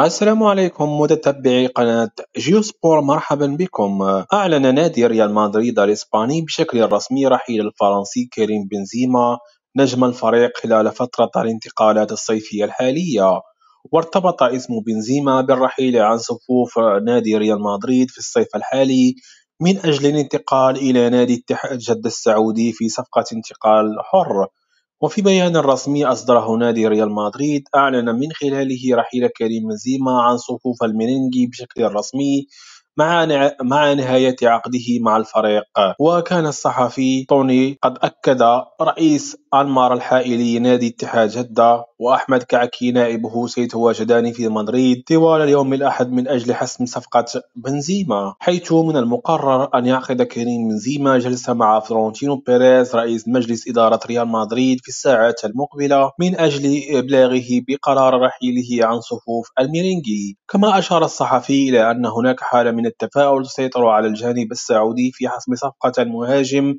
السلام عليكم متتبعي قناة جيوسبور، مرحبا بكم. أعلن نادي ريال مدريد الإسباني بشكل رسمي رحيل الفرنسي كريم بنزيما نجم الفريق خلال فترة الانتقالات الصيفية الحالية. وارتبط اسم بنزيما بالرحيل عن صفوف نادي ريال مدريد في الصيف الحالي من أجل الانتقال إلى نادي اتحاد جدة السعودي في صفقة انتقال حر. وفي بيان رسمي أصدره نادي ريال مدريد، أعلن من خلاله رحيل كريم بنزيما عن صفوف الميرينغي بشكل رسمي مع نهاية عقده مع الفريق. وكان الصحفي توني قد أكد رئيس أنمار الحائلي نادي اتحاد جدة وأحمد كعكي نائبه سيتواجدان في مدريد طوال اليوم الأحد من أجل حسم صفقة بنزيما، حيث من المقرر أن يعقد كريم بنزيما جلسة مع فلورنتينو بيريز رئيس مجلس إدارة ريال مدريد في الساعات المقبلة من أجل إبلاغه بقرار رحيله عن صفوف الميرينغي. كما أشار الصحفي إلى أن هناك حالة من التفاؤل تسيطر على الجانب السعودي في حسم صفقة المهاجم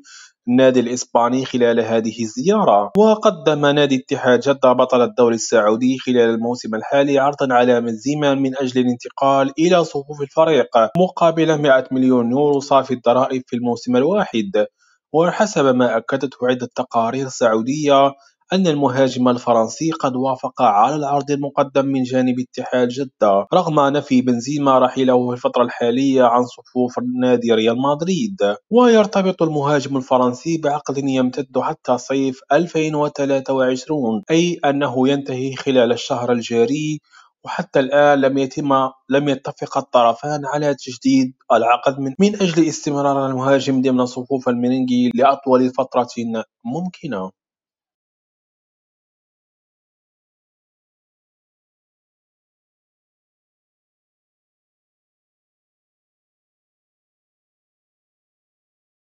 النادي الإسباني خلال هذه الزيارة. وقدم نادي اتحاد جدة بطل الدوري السعودي خلال الموسم الحالي عرضا على بنزيما من أجل الانتقال إلى صفوف الفريق مقابل 100 مليون يورو صافي الضرائب في الموسم الواحد. وحسب ما أكدته عدة تقارير سعودية أن المهاجم الفرنسي قد وافق على العرض المقدم من جانب اتحاد جدة رغم نفي بنزيما رحيله في الفترة الحالية عن صفوف نادي ريال مدريد. ويرتبط المهاجم الفرنسي بعقد يمتد حتى صيف 2023، أي أنه ينتهي خلال الشهر الجاري. وحتى الآن لم يتفق الطرفان على تجديد العقد من أجل استمرار المهاجم ضمن صفوف الميرينغي لأطول فترة ممكنة.